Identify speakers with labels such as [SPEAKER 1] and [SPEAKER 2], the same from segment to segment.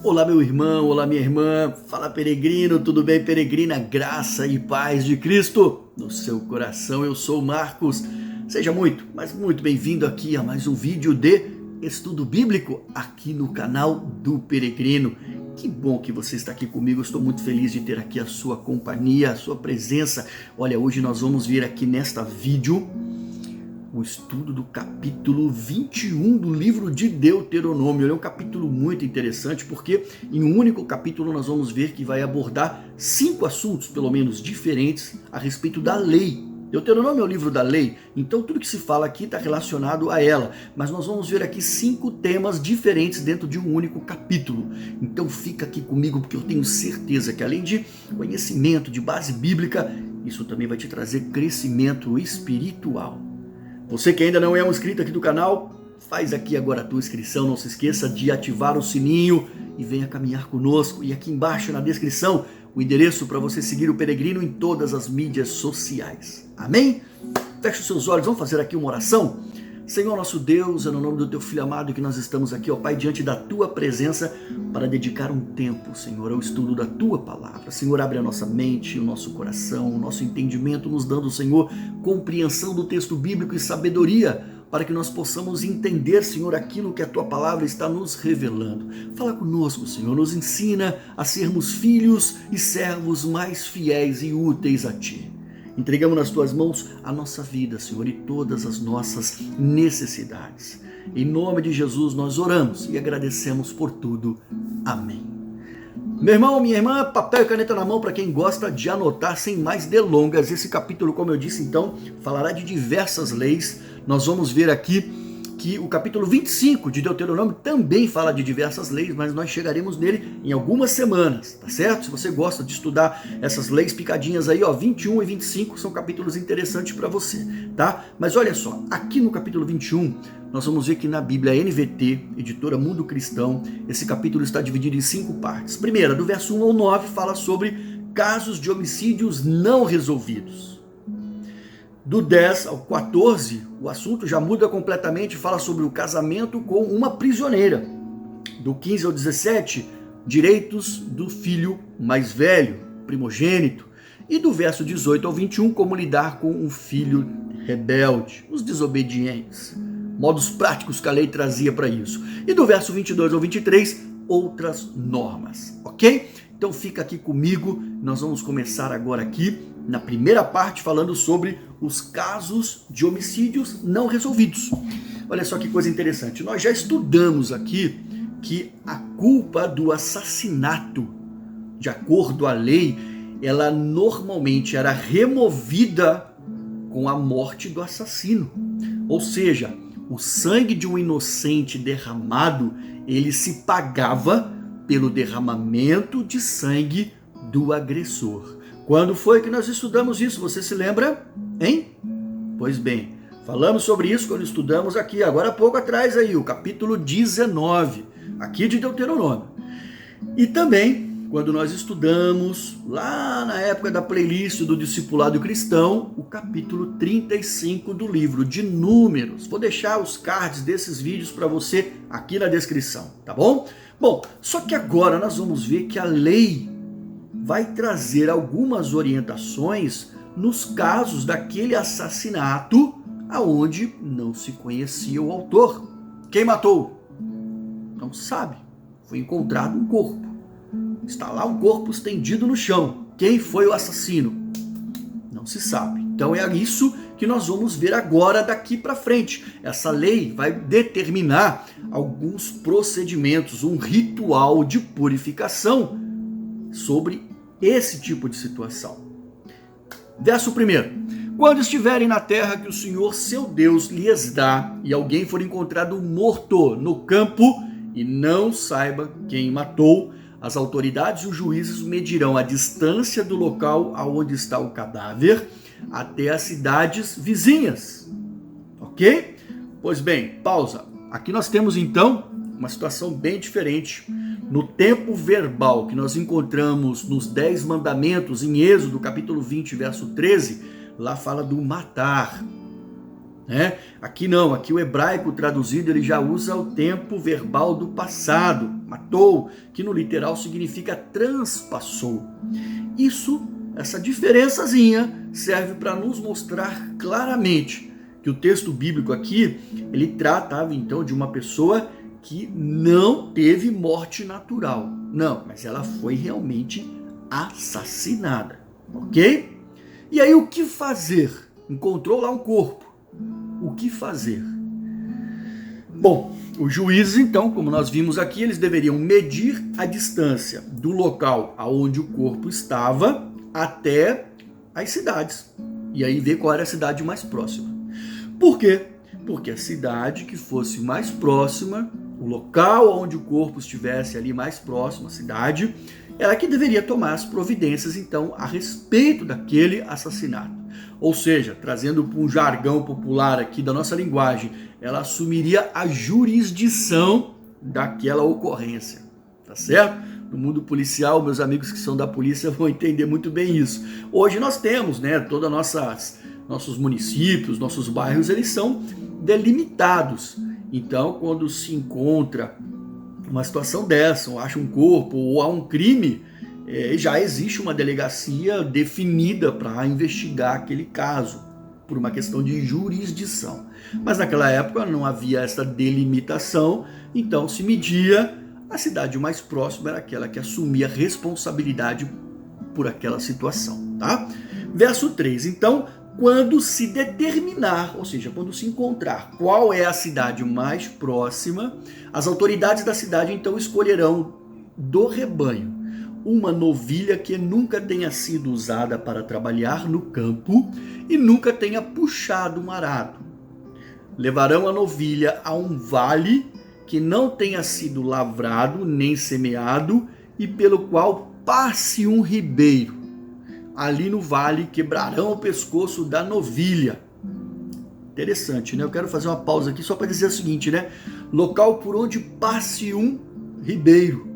[SPEAKER 1] Olá, meu irmão, olá, minha irmã. Fala, peregrino, tudo bem, peregrina? Graça e paz de Cristo no seu coração. Eu sou o Marcos. Seja muito, mas muito bem-vindo aqui a mais um vídeo de estudo bíblico aqui no canal do Peregrino. Que bom que você está aqui comigo. Eu estou muito feliz de ter aqui a sua companhia, a sua presença. Olha, hoje nós vamos ver aqui nesta vídeo o estudo do capítulo 21 do livro de Deuteronômio. Ele é um capítulo muito interessante porque em um único capítulo nós vamos ver que vai abordar 5 assuntos, pelo menos diferentes, a respeito da lei. Deuteronômio é o livro da lei, então tudo que se fala aqui está relacionado a ela, mas nós vamos ver aqui 5 temas diferentes dentro de um único capítulo. Então fica aqui comigo porque eu tenho certeza que além de conhecimento, de base bíblica, isso também vai te trazer crescimento espiritual. Você que ainda não é um inscrito aqui do canal, faz aqui agora a tua inscrição, não se esqueça de ativar o sininho e venha caminhar conosco. E aqui embaixo na descrição, o endereço para você seguir o Peregrino em todas as mídias sociais. Amém? Feche os seus olhos, vamos fazer aqui uma oração? Senhor nosso Deus, é no nome do teu Filho amado que nós estamos aqui, ó Pai, diante da tua presença para dedicar um tempo, Senhor, ao estudo da tua palavra. Senhor, abre a nossa mente, o nosso coração, o nosso entendimento, nos dando, Senhor, compreensão do texto bíblico e sabedoria para que nós possamos entender, Senhor, aquilo que a tua palavra está nos revelando. Fala conosco, Senhor, nos ensina a sermos filhos e servos mais fiéis e úteis a ti. Entregamos nas tuas mãos a nossa vida, Senhor, e todas as nossas necessidades. Em nome de Jesus nós oramos e agradecemos por tudo. Amém. Meu irmão, minha irmã, papel e caneta na mão para quem gosta de anotar sem mais delongas. Esse capítulo, como eu disse, então, falará de diversas leis. Nós vamos ver aqui que o capítulo 25 de Deuteronômio também fala de diversas leis, mas nós chegaremos nele em algumas semanas, tá certo? Se você gosta de estudar essas leis picadinhas aí, ó, 21 e 25 são capítulos interessantes para você, tá? Mas olha só, aqui no capítulo 21, nós vamos ver que na Bíblia NVT, editora Mundo Cristão, esse capítulo está dividido em 5 partes. Primeira, do verso 1 ao 9, fala sobre casos de homicídios não resolvidos. Do 10 ao 14, o assunto já muda completamente, fala sobre o casamento com uma prisioneira. Do 15 ao 17, direitos do filho mais velho, primogênito. E do verso 18 ao 21, como lidar com um filho rebelde, os desobedientes. Modos práticos que a lei trazia para isso. E do verso 22 ao 23, outras normas, ok? Então fica aqui comigo, nós vamos começar agora aqui na primeira parte falando sobre os casos de homicídios não resolvidos. Olha só que coisa interessante, nós já estudamos aqui que a culpa do assassinato, de acordo à lei, ela normalmente era removida com a morte do assassino. Ou seja, o sangue de um inocente derramado, ele se pagava pelo derramamento de sangue do agressor. Quando foi que nós estudamos isso? Você se lembra? Hein? Pois bem, falamos sobre isso quando estudamos aqui, agora há pouco atrás aí, o capítulo 19, aqui de Deuteronômio. E também, quando nós estudamos, lá na época da playlist do Discipulado Cristão, o capítulo 35 do livro de Números. Vou deixar os cards desses vídeos para você aqui na descrição, tá bom? Bom, só que agora nós vamos ver que a lei vai trazer algumas orientações nos casos daquele assassinato aonde não se conhecia o autor. Quem matou? Não se sabe. Foi encontrado um corpo. Está lá um corpo estendido no chão. Quem foi o assassino? Não se sabe. Então é isso que nós vamos ver agora daqui para frente. Essa lei vai determinar alguns procedimentos, um ritual de purificação sobre esse tipo de situação. Verso 1. Quando estiverem na terra que o Senhor seu Deus lhes dá, e alguém for encontrado morto no campo e não saiba quem matou, as autoridades e os juízes medirão a distância do local aonde está o cadáver até as cidades vizinhas. Ok? Pois bem, pausa. Aqui nós temos então uma situação bem diferente. No tempo verbal que nós encontramos nos 10 mandamentos em Êxodo, capítulo 20, verso 13, lá fala do matar. né? Aqui não, aqui o hebraico traduzido ele já usa o tempo verbal do passado, matou, que no literal significa transpassou. Essa diferençazinha serve para nos mostrar claramente que o texto bíblico aqui, ele tratava então de uma pessoa que não teve morte natural. Não, mas ela foi realmente assassinada, ok? E aí o que fazer? Encontrou lá um corpo. O que fazer? Bom, os juízes então, como nós vimos aqui, eles deveriam medir a distância do local aonde o corpo estava até as cidades. E aí ver qual era a cidade mais próxima. Por quê? Porque a cidade que fosse mais próxima, o local onde o corpo estivesse ali mais próximo, a cidade, ela que deveria tomar as providências, então, a respeito daquele assassinato. Ou seja, trazendo para um jargão popular aqui da nossa linguagem, ela assumiria a jurisdição daquela ocorrência, tá certo? No mundo policial, meus amigos que são da polícia vão entender muito bem isso. Hoje nós temos, né, todos nossos municípios, nossos bairros, eles são delimitados. Então, quando se encontra uma situação dessa, ou acha um corpo, ou há um crime, já existe uma delegacia definida para investigar aquele caso, por uma questão de jurisdição. Mas naquela época não havia essa delimitação, então se media, a cidade mais próxima era aquela que assumia a responsabilidade por aquela situação, tá? Verso 3, então, quando se determinar, ou seja, quando se encontrar qual é a cidade mais próxima, as autoridades da cidade então escolherão do rebanho uma novilha que nunca tenha sido usada para trabalhar no campo e nunca tenha puxado um arado. Levarão a novilha a um vale que não tenha sido lavrado nem semeado e pelo qual passe um ribeiro. Ali no vale quebrarão o pescoço da novilha. Interessante, né? Eu quero fazer uma pausa aqui só para dizer o seguinte, né? Local por onde passe um ribeiro.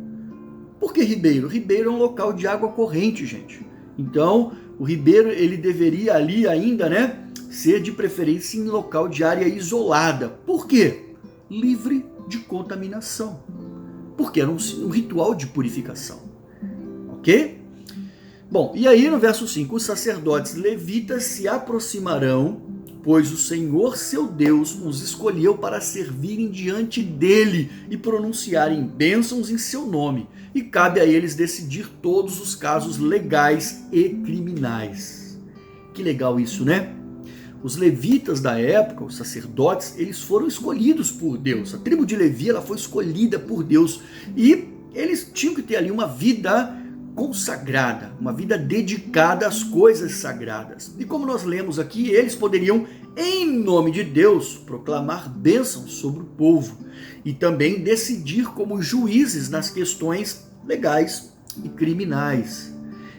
[SPEAKER 1] Por que ribeiro? Ribeiro é um local de água corrente, gente. Então, o ribeiro, ele deveria ali ainda, né, ser de preferência em local de área isolada. Por quê? Livre de contaminação. Porque era um ritual de purificação. Ok? Bom, e aí no verso 5, os sacerdotes levitas se aproximarão, pois o Senhor seu Deus os escolheu para servirem diante dele e pronunciarem bênçãos em seu nome, e cabe a eles decidir todos os casos legais e criminais. Que legal isso, né? Os levitas da época, os sacerdotes, eles foram escolhidos por Deus. A tribo de Levi, ela foi escolhida por Deus e eles tinham que ter ali uma vida consagrada, uma vida dedicada às coisas sagradas. E como nós lemos aqui, eles poderiam, em nome de Deus, proclamar bênçãos sobre o povo e também decidir como juízes nas questões legais e criminais.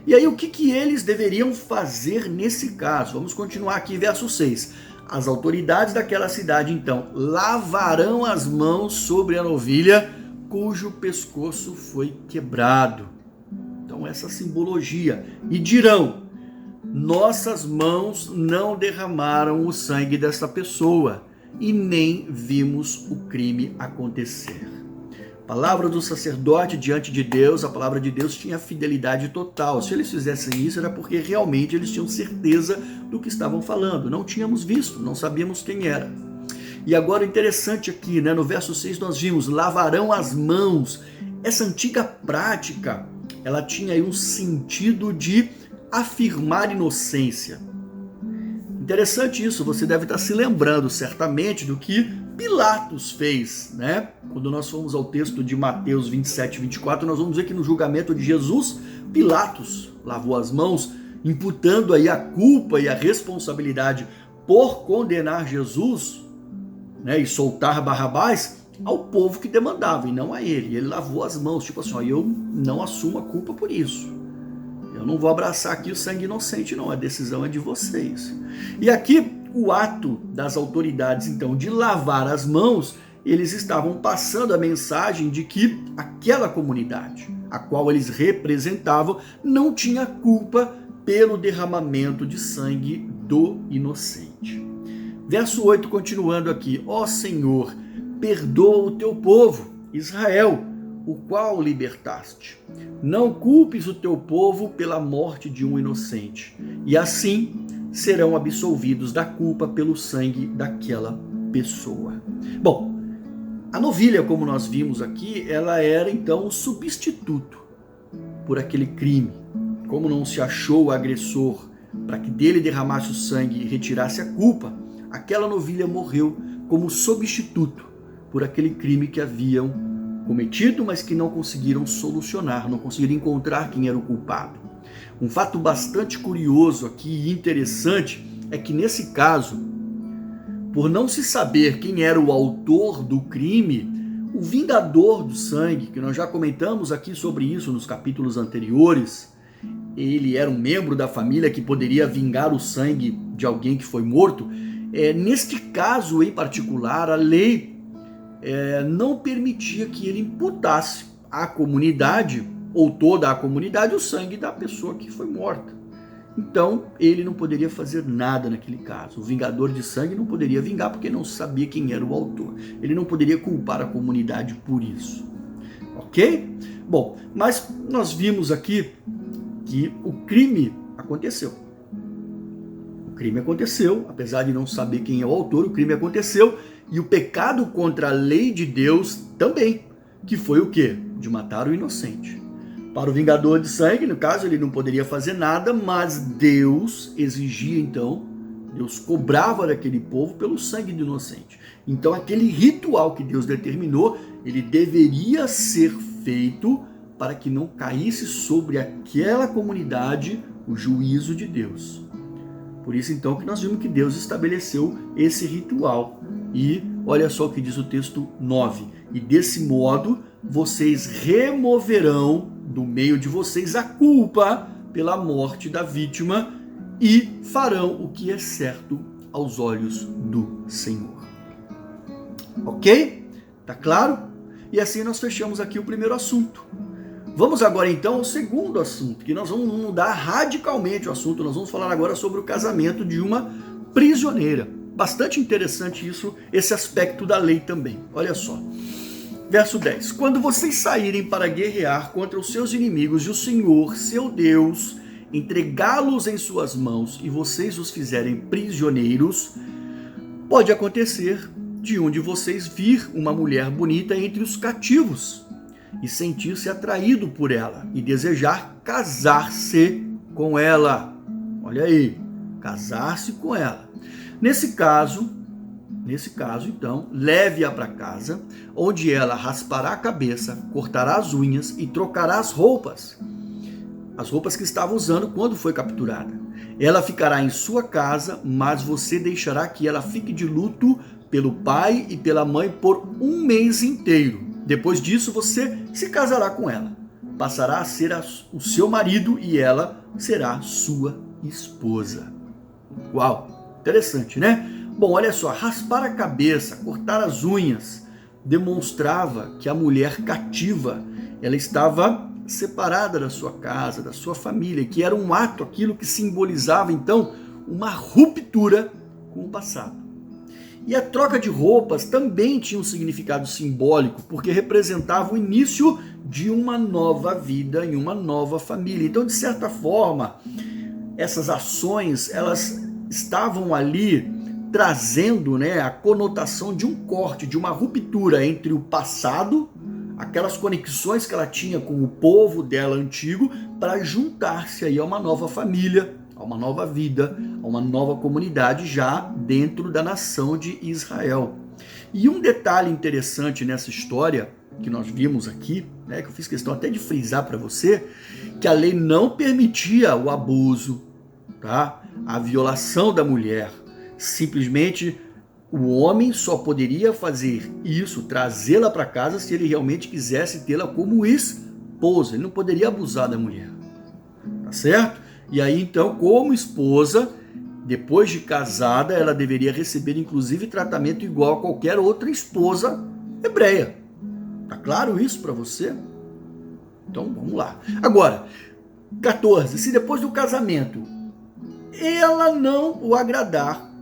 [SPEAKER 1] E aí o que eles deveriam fazer nesse caso? Vamos continuar aqui, verso 6. As autoridades daquela cidade, então, lavarão as mãos sobre a novilha cujo pescoço foi quebrado. Então, essa simbologia. E dirão, nossas mãos não derramaram o sangue dessa pessoa e nem vimos o crime acontecer. Palavra do sacerdote diante de Deus, a palavra de Deus tinha fidelidade total. Se eles fizessem isso, era porque realmente eles tinham certeza do que estavam falando. Não tínhamos visto, não sabíamos quem era. E agora o interessante aqui, né, no verso 6 nós vimos, lavarão as mãos. Essa antiga prática, ela tinha aí um sentido de afirmar inocência. Interessante isso, você deve estar se lembrando certamente do que Pilatos fez, né? Quando nós formos ao texto de Mateus 27 e 24, nós vamos ver que no julgamento de Jesus, Pilatos lavou as mãos, imputando aí a culpa e a responsabilidade por condenar Jesus, né, e soltar Barrabás ao povo que demandava, e não a ele. Ele lavou as mãos, tipo assim, ó, eu não assumo a culpa por isso. Eu não vou abraçar aqui o sangue inocente, não. A decisão é de vocês. E aqui, o ato das autoridades, então, de lavar as mãos, eles estavam passando a mensagem de que aquela comunidade, a qual eles representavam, não tinha culpa pelo derramamento de sangue do inocente. Verso 8, continuando aqui: ó Senhor, perdoa o teu povo, Israel, o qual libertaste. Não culpes o teu povo pela morte de um inocente, e assim serão absolvidos da culpa pelo sangue daquela pessoa. Bom, a novilha, como nós vimos aqui, ela era então o substituto por aquele crime. Como não se achou o agressor para que dele derramasse o sangue e retirasse a culpa, aquela novilha morreu como substituto por aquele crime que haviam cometido, mas que não conseguiram solucionar, não conseguiram encontrar quem era o culpado. Um fato bastante curioso aqui e interessante é que nesse caso, por não se saber quem era o autor do crime, o vingador do sangue, que nós já comentamos aqui sobre isso nos capítulos anteriores, ele era um membro da família que poderia vingar o sangue de alguém que foi morto. Neste caso em particular, a lei não permitia que ele imputasse à comunidade, ou toda a comunidade, o sangue da pessoa que foi morta. Então, ele não poderia fazer nada naquele caso. O vingador de sangue não poderia vingar porque não sabia quem era o autor. Ele não poderia culpar a comunidade por isso. Ok? Bom, mas nós vimos aqui que o crime aconteceu. O crime aconteceu, apesar de não saber quem é o autor, o crime aconteceu. E o pecado contra a lei de Deus também, que foi o quê? De matar o inocente. Para o vingador de sangue, no caso, ele não poderia fazer nada, mas Deus exigia então, Deus cobrava daquele povo pelo sangue do inocente. Então aquele ritual que Deus determinou, ele deveria ser feito para que não caísse sobre aquela comunidade o juízo de Deus. Por isso então que nós vimos que Deus estabeleceu esse ritual. E olha só o que diz o texto 9. E desse modo vocês removerão do meio de vocês a culpa pela morte da vítima e farão o que é certo aos olhos do Senhor. Ok? Tá claro? E assim nós fechamos aqui o primeiro assunto. Vamos agora então ao segundo assunto, que nós vamos mudar radicalmente o assunto. Nós vamos falar agora sobre o casamento de uma prisioneira. Bastante interessante isso, esse aspecto da lei também. Olha só. Verso 10. Quando vocês saírem para guerrear contra os seus inimigos e o Senhor, seu Deus, entregá-los em suas mãos e vocês os fizerem prisioneiros, pode acontecer de um de vocês vir uma mulher bonita entre os cativos e sentir-se atraído por ela e desejar casar-se com ela. Olha aí, casar-se com ela. Nesse caso, então, leve-a para casa, onde ela raspará a cabeça, cortará as unhas e trocará as roupas que estava usando quando foi capturada. Ela ficará em sua casa, mas você deixará que ela fique de luto pelo pai e pela mãe por 1 mês inteiro. Depois disso, você se casará com ela. Passará a ser o seu marido e ela será sua esposa. Uau, interessante, né? Bom, olha só, raspar a cabeça, cortar as unhas, demonstrava que a mulher cativa, ela estava separada da sua casa, da sua família, que era um ato, aquilo que simbolizava então uma ruptura com o passado. E a troca de roupas também tinha um significado simbólico, porque representava o início de uma nova vida em uma nova família. Então, de certa forma, essas ações, elas estavam ali trazendo, a conotação de um corte, de uma ruptura entre o passado, aquelas conexões que ela tinha com o povo dela antigo, para juntar-se aí a uma nova família, a uma nova vida, a uma nova comunidade já dentro da nação de Israel. E um detalhe interessante nessa história que nós vimos aqui, que eu fiz questão até de frisar para você, que a lei não permitia o abuso, tá? A violação da mulher. Simplesmente o homem só poderia fazer isso, trazê-la para casa, se ele realmente quisesse tê-la como esposa. Ele não poderia abusar da mulher, tá certo? E aí então, como esposa, depois de casada, ela deveria receber inclusive tratamento igual a qualquer outra esposa hebreia. Tá claro isso para você? Então vamos lá. Agora, 14. Se depois do casamento ela não o agradar,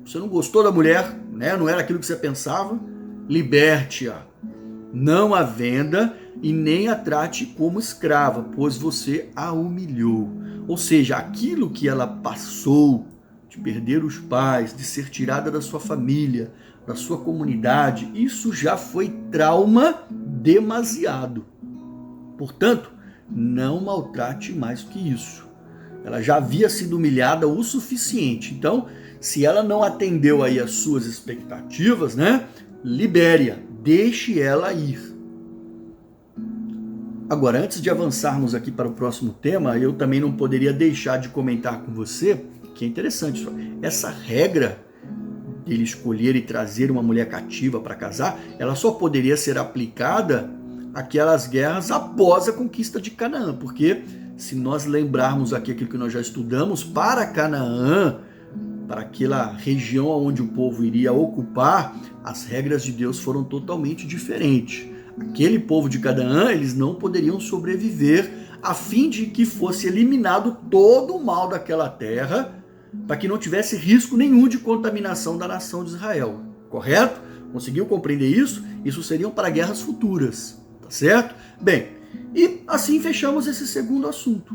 [SPEAKER 1] Você não gostou da mulher, né? Não era aquilo que você pensava? Liberte-a. Não a venda e nem a trate como escrava, pois você a humilhou. Ou seja, aquilo que ela passou, de perder os pais, de ser tirada da sua família, da sua comunidade, isso já foi trauma demasiado. Portanto, não maltrate mais que isso. Ela já havia sido humilhada o suficiente. Então, se ela não atendeu aí as suas expectativas, né? Libere-a, deixe ela ir. Agora, antes de avançarmos aqui para o próximo tema, eu também não poderia deixar de comentar com você, que é interessante, essa regra dele escolher e trazer uma mulher cativa para casar, ela só poderia ser aplicada àquelas guerras após a conquista de Canaã, porque se nós lembrarmos aqui aquilo que nós já estudamos, para Canaã, para aquela região onde o povo iria ocupar, as regras de Deus foram totalmente diferentes. Aquele povo de Canaã, eles não poderiam sobreviver a fim de que fosse eliminado todo o mal daquela terra, para que não tivesse risco nenhum de contaminação da nação de Israel. Correto? Conseguiu compreender isso? Isso seriam para guerras futuras, tá certo? Bem, e assim fechamos esse segundo assunto.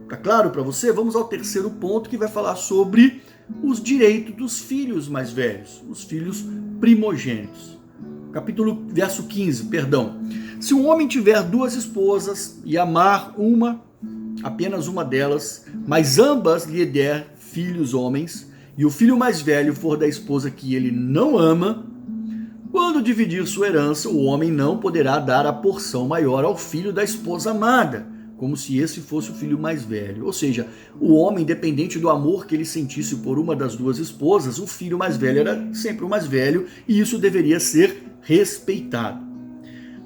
[SPEAKER 1] Tá claro para você? Vamos ao terceiro ponto, que vai falar sobre os direitos dos filhos mais velhos, os filhos primogênitos. Verso 15, perdão. Se um homem tiver duas esposas e amar apenas uma delas, mas ambas lhe der filhos homens, e o filho mais velho for da esposa que ele não ama, quando dividir sua herança, o homem não poderá dar a porção maior ao filho da esposa amada, como se esse fosse o filho mais velho. Ou seja, o homem, independente do amor que ele sentisse por uma das duas esposas, o filho mais velho era sempre o mais velho, e isso deveria ser respeitado.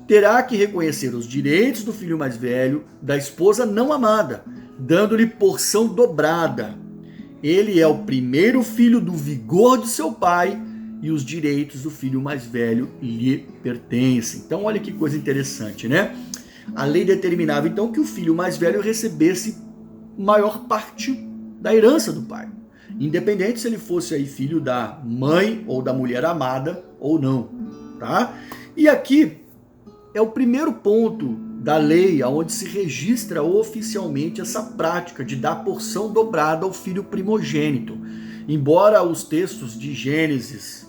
[SPEAKER 1] Terá que reconhecer os direitos do filho mais velho da esposa não amada, dando-lhe porção dobrada. Ele é o primeiro filho do vigor de seu pai, e os direitos do filho mais velho lhe pertencem. Então, olha que coisa interessante, né? A lei determinava, então, que o filho mais velho recebesse maior parte da herança do pai, independente se ele fosse aí filho da mãe ou da mulher amada ou não, tá? E aqui é o primeiro ponto da lei onde se registra oficialmente essa prática de dar porção dobrada ao filho primogênito. Embora os textos de Gênesis,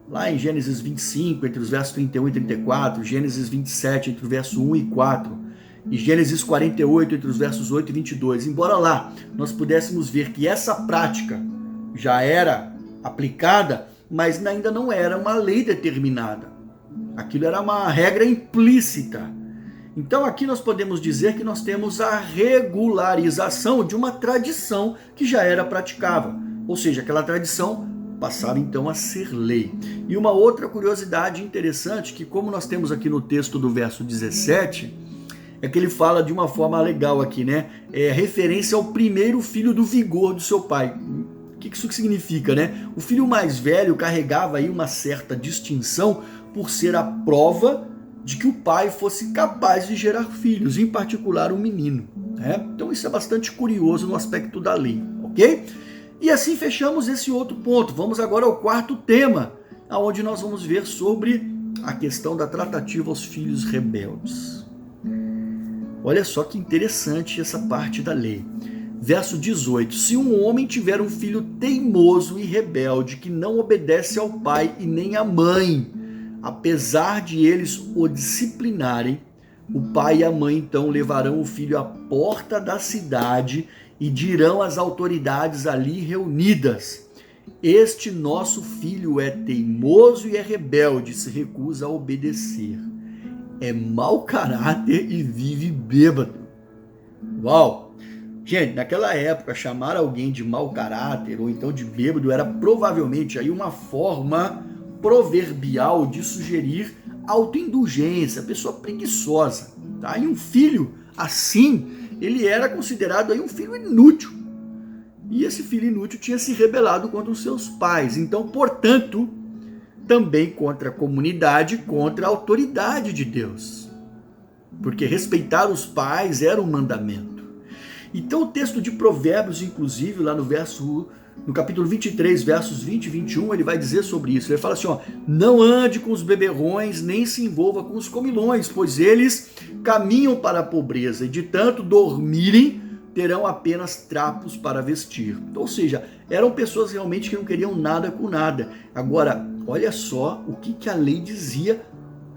[SPEAKER 1] lá em Gênesis 25, entre os versos 31 e 34, Gênesis 27, entre o verso 1 e 4, e Gênesis 48, entre os versos 8 e 22, embora lá nós pudéssemos ver que essa prática já era aplicada, mas ainda não era uma lei determinada. Aquilo era uma regra implícita. Então aqui nós podemos dizer que nós temos a regularização de uma tradição que já era praticável. Ou seja, aquela tradição passava então a ser lei. E uma outra curiosidade interessante, que como nós temos aqui no texto do verso 17, é que ele fala de uma forma legal aqui, né? É referência ao primeiro filho do vigor do seu pai. O que isso significa, né? O filho mais velho carregava aí uma certa distinção por ser a prova de que o pai fosse capaz de gerar filhos, em particular um menino, né? Então isso é bastante curioso no aspecto da lei, ok? E assim fechamos esse outro ponto. Vamos agora ao quarto tema, onde nós vamos ver sobre a questão da tratativa aos filhos rebeldes. Olha só que interessante essa parte da lei. Verso 18. Se um homem tiver um filho teimoso e rebelde, que não obedece ao pai e nem à mãe, apesar de eles o disciplinarem, o pai e a mãe então levarão o filho à porta da cidade e dirão às autoridades ali reunidas: este nosso filho é teimoso e é rebelde, se recusa a obedecer. É mau caráter e vive bêbado. Uau! Gente, naquela época, chamar alguém de mau caráter ou então de bêbado era provavelmente aí uma forma proverbial de sugerir autoindulgência, pessoa preguiçosa, tá? E um filho assim, ele era considerado aí um filho inútil. E esse filho inútil tinha se rebelado contra os seus pais. Então, portanto, também contra a comunidade, contra a autoridade de Deus. Porque respeitar os pais era um mandamento. Então, o texto de Provérbios, inclusive, lá no verso no capítulo 23, versos 20 e 21, ele vai dizer sobre isso. Ele fala assim, ó, não ande com os beberrões, nem se envolva com os comilões, pois eles caminham para a pobreza, e de tanto dormirem, terão apenas trapos para vestir. Ou seja, eram pessoas realmente que não queriam nada com nada. Agora, olha só o que a lei dizia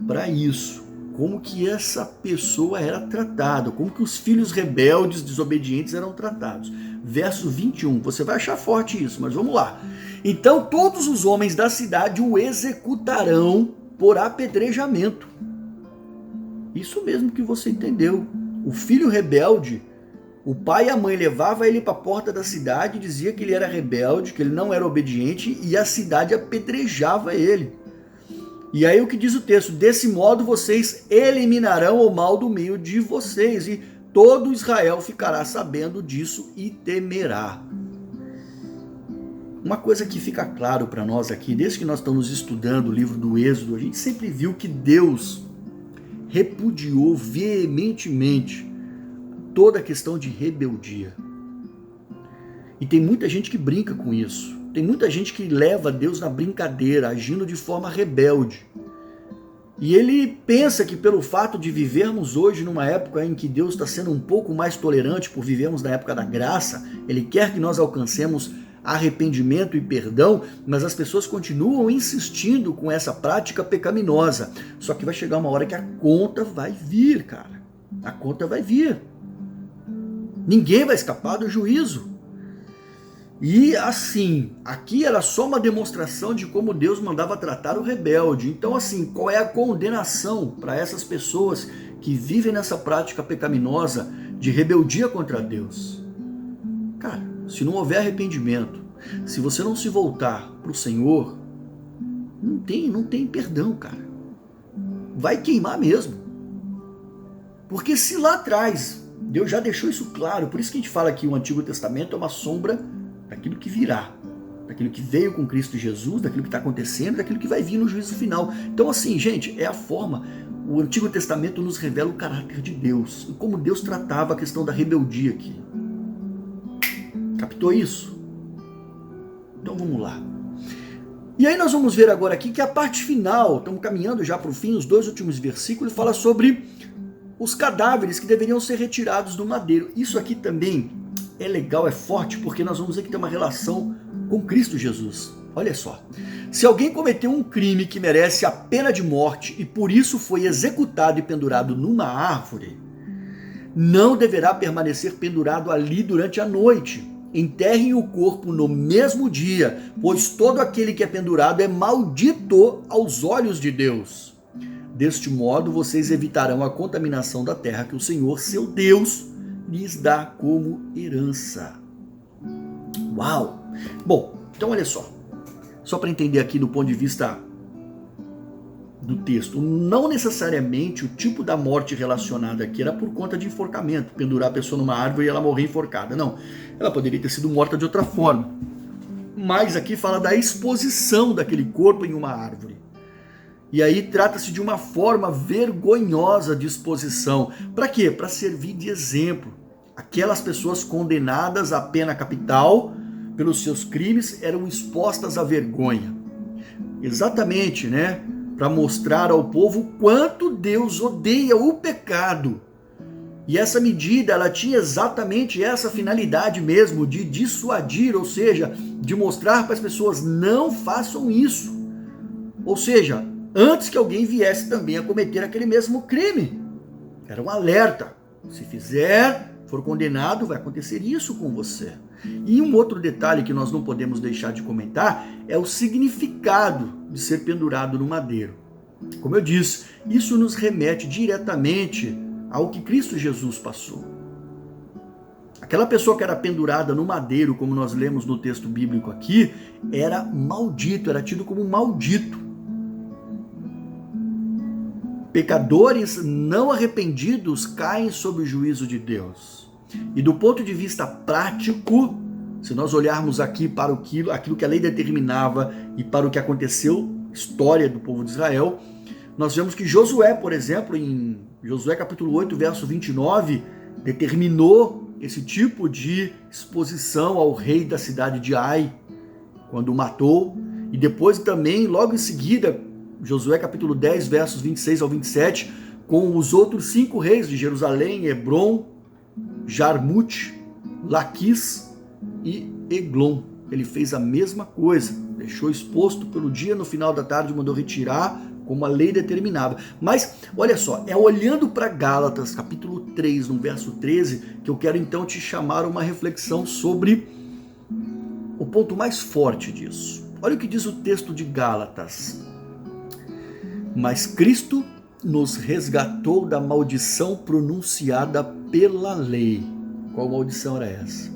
[SPEAKER 1] para isso. Como que essa pessoa era tratada, como que os filhos rebeldes, desobedientes eram tratados. Verso 21, você vai achar forte isso, mas vamos lá. Então todos os homens da cidade o executarão por apedrejamento. Isso mesmo que você entendeu. O filho rebelde, o pai e a mãe levavam ele para a porta da cidade, dizia que ele era rebelde, que ele não era obediente, e a cidade apedrejava ele. E aí o que diz o texto? Desse modo vocês eliminarão o mal do meio de vocês, e todo Israel ficará sabendo disso e temerá. Uma coisa que fica claro para nós aqui, desde que nós estamos estudando o livro do Êxodo, a gente sempre viu que Deus repudiou veementemente toda a questão de rebeldia. E tem muita gente que brinca com isso. Tem muita gente que leva Deus na brincadeira, agindo de forma rebelde. E ele pensa que pelo fato de vivermos hoje numa época em que Deus está sendo um pouco mais tolerante por vivermos na época da graça, ele quer que nós alcancemos arrependimento e perdão, mas as pessoas continuam insistindo com essa prática pecaminosa. Só que vai chegar uma hora que a conta vai vir, cara. A conta vai vir. Ninguém vai escapar do juízo. E assim, aqui era só uma demonstração de como Deus mandava tratar o rebelde. Então assim, qual é a condenação para essas pessoas que vivem nessa prática pecaminosa de rebeldia contra Deus? Cara, se não houver arrependimento, se você não se voltar para o Senhor, não tem perdão, cara. Vai queimar mesmo. Porque se lá atrás, Deus já deixou isso claro, por isso que a gente fala que o Antigo Testamento é uma sombra daquilo que virá, daquilo que veio com Cristo Jesus, daquilo que está acontecendo, daquilo que vai vir no juízo final. Então assim, gente, é a forma, o Antigo Testamento nos revela o caráter de Deus, e como Deus tratava a questão da rebeldia aqui. Captou isso? Então vamos lá. E aí nós vamos ver agora aqui que a parte final, estamos caminhando já para o fim, os 2 últimos versículos, fala sobre os cadáveres que deveriam ser retirados do madeiro. Isso aqui também é legal, é forte, porque nós vamos ver que tem uma relação com Cristo Jesus. Olha só. Se alguém cometeu um crime que merece a pena de morte e por isso foi executado e pendurado numa árvore, não deverá permanecer pendurado ali durante a noite. Enterrem o corpo no mesmo dia, pois todo aquele que é pendurado é maldito aos olhos de Deus. Deste modo, vocês evitarão a contaminação da terra que o Senhor, seu Deus, lhes dá como herança. Uau! Bom, então olha só para entender aqui do ponto de vista do texto, não necessariamente o tipo da morte relacionada aqui era por conta de enforcamento, pendurar a pessoa numa árvore e ela morrer enforcada, não. Ela poderia ter sido morta de outra forma. Mas aqui fala da exposição daquele corpo em uma árvore. E aí trata-se de uma forma vergonhosa de exposição. Para quê? Para servir de exemplo. Aquelas pessoas condenadas à pena capital pelos seus crimes eram expostas à vergonha. Exatamente, né? Para mostrar ao povo quanto Deus odeia o pecado. E essa medida, ela tinha exatamente essa finalidade mesmo, de dissuadir, ou seja, de mostrar para as pessoas, não façam isso. Ou seja, antes que alguém viesse também a cometer aquele mesmo crime. Era um alerta. Se fizer, for condenado, vai acontecer isso com você. E um outro detalhe que nós não podemos deixar de comentar é o significado de ser pendurado no madeiro. Como eu disse, isso nos remete diretamente ao que Cristo Jesus passou. Aquela pessoa que era pendurada no madeiro, como nós lemos no texto bíblico aqui, era maldito, era tido como maldito. Pecadores não arrependidos caem sob o juízo de Deus. E do ponto de vista prático, se nós olharmos aqui para aquilo que a lei determinava e para o que aconteceu, história do povo de Israel, nós vemos que Josué, por exemplo, em Josué capítulo 8, verso 29, determinou esse tipo de exposição ao rei da cidade de Ai, quando o matou, e depois também, logo em seguida, Josué capítulo 10, versos 26 ao 27, com os outros 5 reis de Jerusalém, Hebron, Jarmute, Laquis e Eglon. Ele fez a mesma coisa, deixou exposto pelo dia, no final da tarde mandou retirar, como a lei determinava. Mas, olha só, é olhando para Gálatas, capítulo 3, no verso 13, que eu quero então te chamar a uma reflexão sobre o ponto mais forte disso. Olha o que diz o texto de Gálatas. Mas Cristo nos resgatou da maldição pronunciada pela lei. Qual maldição era essa?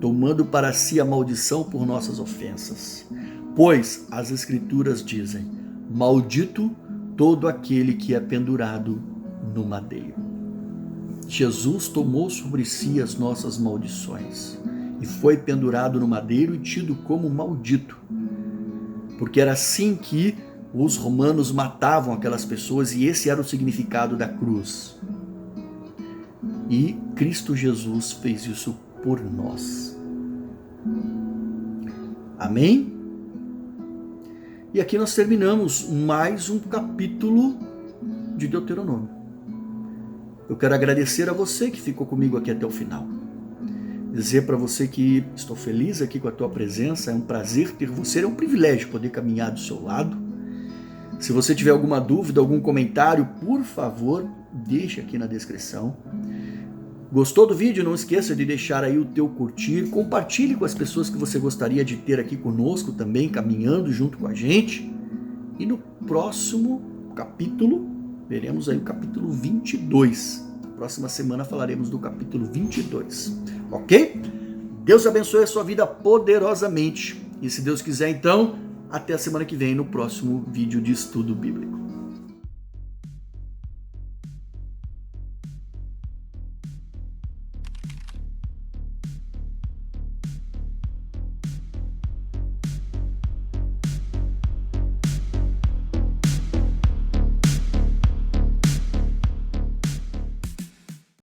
[SPEAKER 1] Tomando para si a maldição por nossas ofensas. Pois as Escrituras dizem: maldito todo aquele que é pendurado no madeiro. Jesus tomou sobre si as nossas maldições e foi pendurado no madeiro e tido como maldito. Porque era assim que os romanos matavam aquelas pessoas e esse era o significado da cruz. E Cristo Jesus fez isso por nós. Amém? E aqui nós terminamos mais um capítulo de Deuteronômio. Eu quero agradecer a você que ficou comigo aqui até o final. Dizer para você que estou feliz aqui com a tua presença, é um prazer ter você, é um privilégio poder caminhar do seu lado. Se você tiver alguma dúvida, algum comentário, por favor, deixe aqui na descrição. Gostou do vídeo? Não esqueça de deixar aí o teu curtir, compartilhe com as pessoas que você gostaria de ter aqui conosco também, caminhando junto com a gente. E no próximo capítulo, veremos aí o capítulo 22. Na próxima semana falaremos do capítulo 22, ok? Deus abençoe a sua vida poderosamente. E se Deus quiser, então, até a semana que vem no próximo vídeo de estudo bíblico.